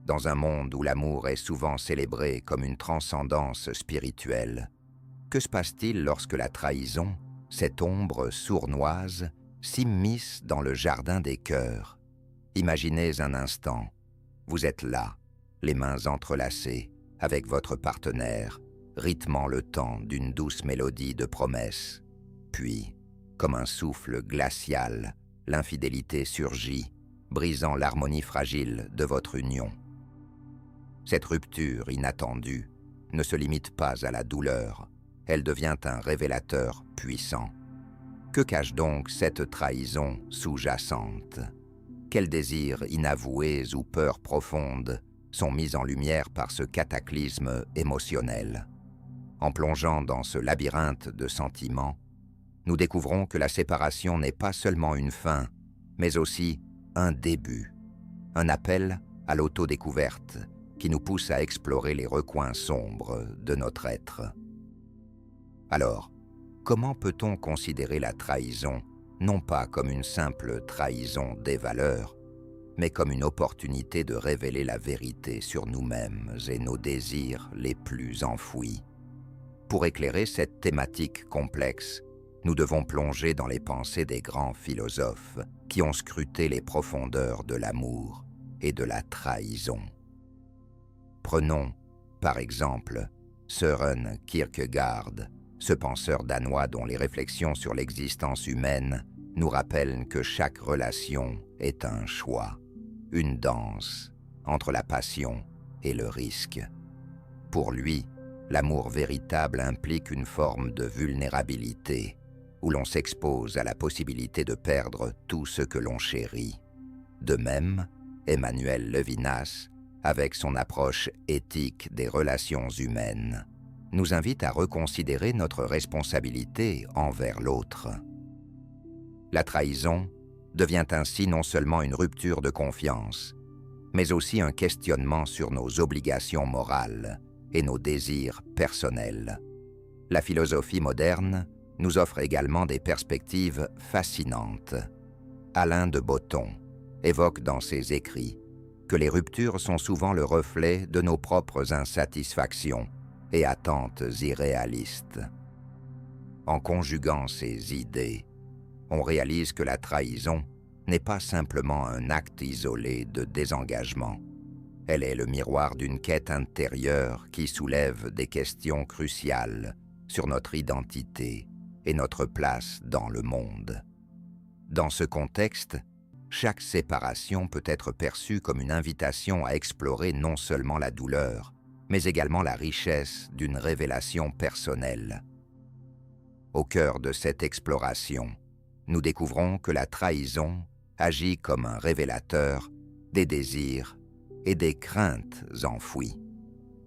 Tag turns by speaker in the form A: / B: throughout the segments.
A: Dans un monde où l'amour est souvent célébré comme une transcendance spirituelle, que se passe-t-il lorsque la trahison, cette ombre sournoise, s'immisce dans le jardin des cœurs? Imaginez un instant, vous êtes là, les mains entrelacées, avec votre partenaire, rythmant le temps d'une douce mélodie de promesses. Puis, comme un souffle glacial, l'infidélité surgit, brisant l'harmonie fragile de votre union. Cette rupture inattendue ne se limite pas à la douleur, elle devient un révélateur puissant. Que cache donc cette trahison sous-jacente? Quels désirs inavoués ou peurs profondes sont mis en lumière par ce cataclysme émotionnel? En plongeant dans ce labyrinthe de sentiments, nous découvrons que la séparation n'est pas seulement une fin, mais aussi un début, un appel à l'autodécouverte qui nous pousse à explorer les recoins sombres de notre être. Alors, comment peut-on considérer la trahison non pas comme une simple trahison des valeurs, mais comme une opportunité de révéler la vérité sur nous-mêmes et nos désirs les plus enfouis? Pour éclairer cette thématique complexe, nous devons plonger dans les pensées des grands philosophes qui ont scruté les profondeurs de l'amour et de la trahison. Prenons, par exemple, Søren Kierkegaard, ce penseur danois dont les réflexions sur l'existence humaine nous rappellent que chaque relation est un choix, une danse entre la passion et le risque. Pour lui, l'amour véritable implique une forme de vulnérabilité, où l'on s'expose à la possibilité de perdre tout ce que l'on chérit. De même, Emmanuel Levinas, avec son approche éthique des relations humaines, nous invite à reconsidérer notre responsabilité envers l'autre. La trahison devient ainsi non seulement une rupture de confiance, mais aussi un questionnement sur nos obligations morales et nos désirs personnels. La philosophie moderne nous offre également des perspectives fascinantes. Alain de Botton évoque dans ses écrits que les ruptures sont souvent le reflet de nos propres insatisfactions et attentes irréalistes. En conjuguant ces idées, on réalise que la trahison n'est pas simplement un acte isolé de désengagement. Elle est le miroir d'une quête intérieure qui soulève des questions cruciales sur notre identité et notre place dans le monde. Dans ce contexte, chaque séparation peut être perçue comme une invitation à explorer non seulement la douleur, mais également la richesse d'une révélation personnelle. Au cœur de cette exploration, nous découvrons que la trahison agit comme un révélateur des désirs et des craintes enfouies.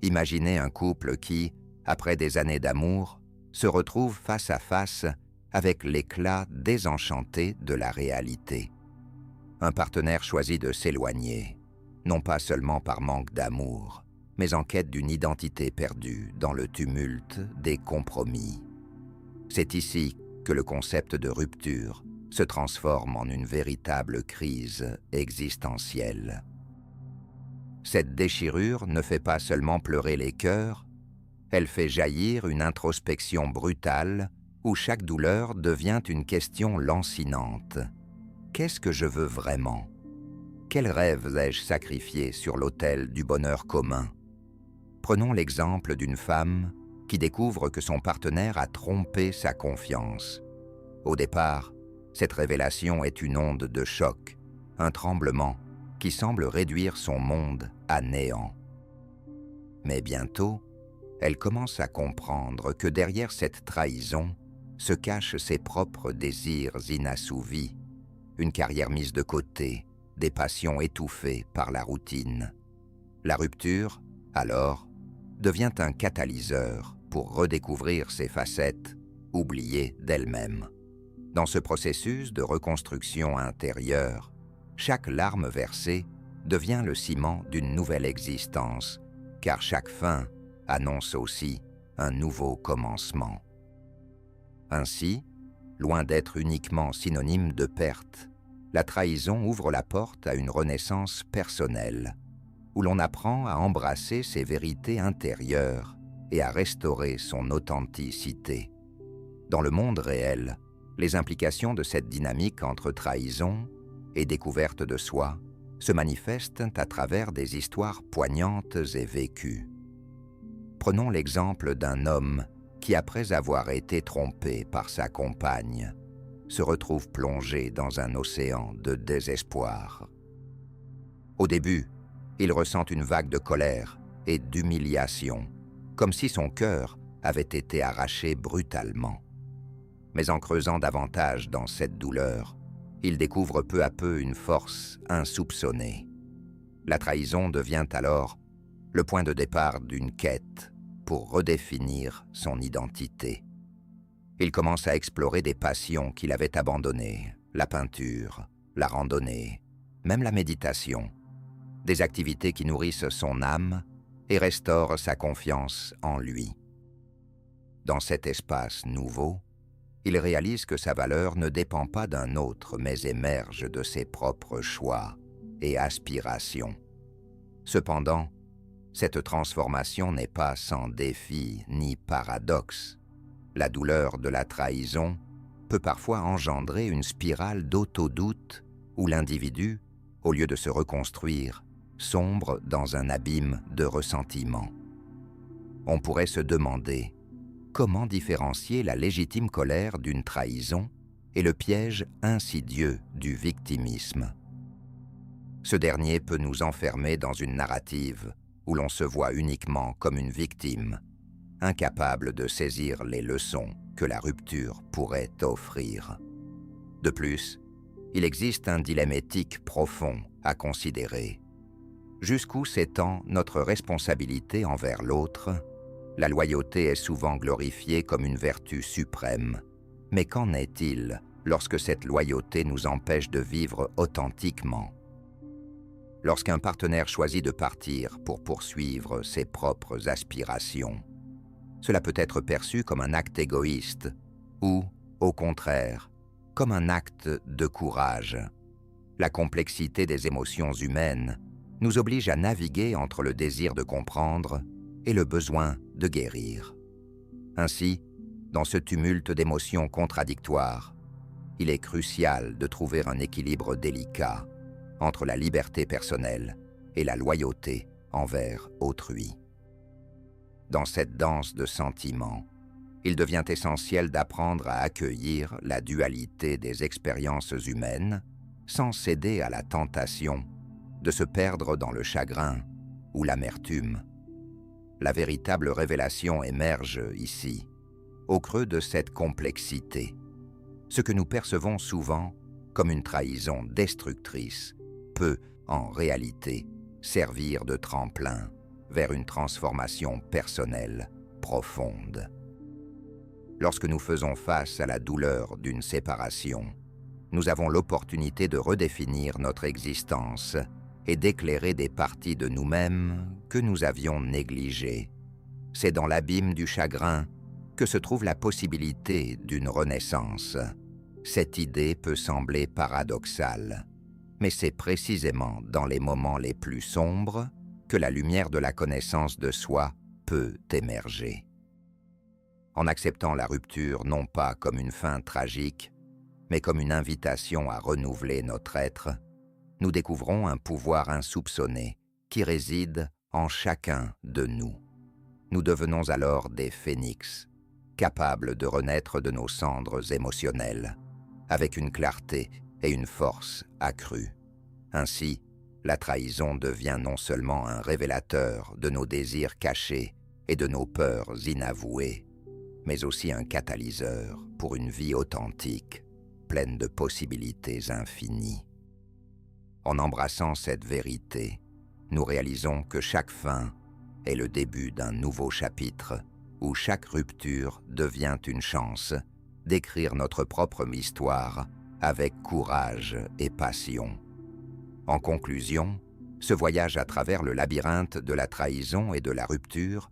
A: Imaginez un couple qui, après des années d'amour, se retrouve face à face avec l'éclat désenchanté de la réalité. Un partenaire choisit de s'éloigner, non pas seulement par manque d'amour, mais en quête d'une identité perdue dans le tumulte des compromis. C'est ici que le concept de rupture se transforme en une véritable crise existentielle. Cette déchirure ne fait pas seulement pleurer les cœurs, elle fait jaillir une introspection brutale où chaque douleur devient une question lancinante. Qu'est-ce que je veux vraiment? Quels rêves ai-je sacrifiés sur l'autel du bonheur commun? Prenons l'exemple d'une femme qui découvre que son partenaire a trompé sa confiance. Au départ, cette révélation est une onde de choc, un tremblement qui semble réduire son monde à néant. Mais bientôt, elle commence à comprendre que derrière cette trahison se cachent ses propres désirs inassouvis, une carrière mise de côté, des passions étouffées par la routine. La rupture, alors, devient un catalyseur pour redécouvrir ses facettes oubliées d'elle-même. Dans ce processus de reconstruction intérieure, chaque larme versée devient le ciment d'une nouvelle existence, car chaque fin annonce aussi un nouveau commencement. Ainsi, loin d'être uniquement synonyme de perte, la trahison ouvre la porte à une renaissance personnelle. où l'on apprend à embrasser ses vérités intérieures et à restaurer son authenticité. Dans le monde réel, les implications de cette dynamique entre trahison et découverte de soi se manifestent à travers des histoires poignantes et vécues. Prenons l'exemple d'un homme qui, après avoir été trompé par sa compagne, se retrouve plongé dans un océan de désespoir. Au début, il ressent une vague de colère et d'humiliation, comme si son cœur avait été arraché brutalement. Mais en creusant davantage dans cette douleur, il découvre peu à peu une force insoupçonnée. La trahison devient alors le point de départ d'une quête pour redéfinir son identité. Il commence à explorer des passions qu'il avait abandonnées, la peinture, la randonnée, même la méditation, des activités qui nourrissent son âme et restaurent sa confiance en lui. Dans cet espace nouveau, il réalise que sa valeur ne dépend pas d'un autre, mais émerge de ses propres choix et aspirations. Cependant, cette transformation n'est pas sans défi ni paradoxe. La douleur de la trahison peut parfois engendrer une spirale d'autodoute où l'individu, au lieu de se reconstruire, sombre dans un abîme de ressentiment. On pourrait se demander comment différencier la légitime colère d'une trahison et le piège insidieux du victimisme. Ce dernier peut nous enfermer dans une narrative où l'on se voit uniquement comme une victime, incapable de saisir les leçons que la rupture pourrait offrir. De plus, il existe un dilemme éthique profond à considérer. Jusqu'où s'étend notre responsabilité envers l'autre? La loyauté est souvent glorifiée comme une vertu suprême. Mais qu'en est-il lorsque cette loyauté nous empêche de vivre authentiquement? Lorsqu'un partenaire choisit de partir pour poursuivre ses propres aspirations, cela peut être perçu comme un acte égoïste ou, au contraire, comme un acte de courage. La complexité des émotions humaines nous oblige à naviguer entre le désir de comprendre et le besoin de guérir. Ainsi, dans ce tumulte d'émotions contradictoires, il est crucial de trouver un équilibre délicat entre la liberté personnelle et la loyauté envers autrui. Dans cette danse de sentiments, il devient essentiel d'apprendre à accueillir la dualité des expériences humaines sans céder à la tentation de se perdre dans le chagrin ou l'amertume. La véritable révélation émerge ici, au creux de cette complexité. Ce que nous percevons souvent comme une trahison destructrice peut, en réalité, servir de tremplin vers une transformation personnelle profonde. Lorsque nous faisons face à la douleur d'une séparation, nous avons l'opportunité de redéfinir notre existence et d'éclairer des parties de nous-mêmes que nous avions négligées. C'est dans l'abîme du chagrin que se trouve la possibilité d'une renaissance. Cette idée peut sembler paradoxale, mais c'est précisément dans les moments les plus sombres que la lumière de la connaissance de soi peut émerger. En acceptant la rupture non pas comme une fin tragique, mais comme une invitation à renouveler notre être, nous découvrons un pouvoir insoupçonné qui réside en chacun de nous. Nous devenons alors des phénix, capables de renaître de nos cendres émotionnelles, avec une clarté et une force accrues. Ainsi, la trahison devient non seulement un révélateur de nos désirs cachés et de nos peurs inavouées, mais aussi un catalyseur pour une vie authentique, pleine de possibilités infinies. En embrassant cette vérité, nous réalisons que chaque fin est le début d'un nouveau chapitre où chaque rupture devient une chance d'écrire notre propre histoire avec courage et passion. En conclusion, ce voyage à travers le labyrinthe de la trahison et de la rupture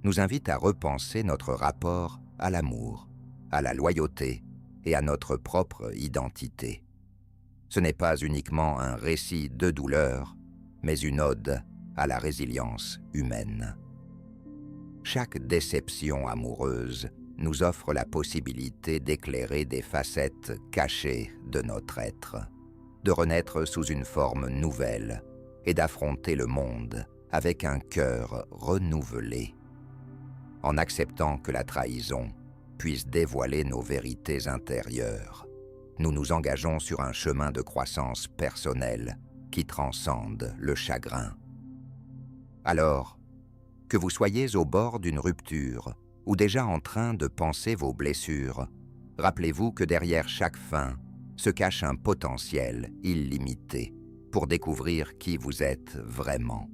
A: nous invite à repenser notre rapport à l'amour, à la loyauté et à notre propre identité. Ce n'est pas uniquement un récit de douleur, mais une ode à la résilience humaine. Chaque déception amoureuse nous offre la possibilité d'éclairer des facettes cachées de notre être, de renaître sous une forme nouvelle et d'affronter le monde avec un cœur renouvelé. En acceptant que la trahison puisse dévoiler nos vérités intérieures, nous nous engageons sur un chemin de croissance personnelle qui transcende le chagrin. Alors, que vous soyez au bord d'une rupture ou déjà en train de panser vos blessures, rappelez-vous que derrière chaque fin se cache un potentiel illimité pour découvrir qui vous êtes vraiment.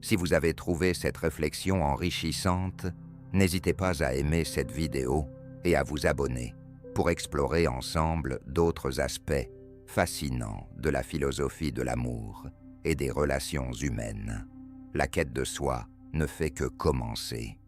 A: Si vous avez trouvé cette réflexion enrichissante, n'hésitez pas à aimer cette vidéo et à vous abonner pour explorer ensemble d'autres aspects fascinants de la philosophie de l'amour et des relations humaines. La quête de soi ne fait que commencer.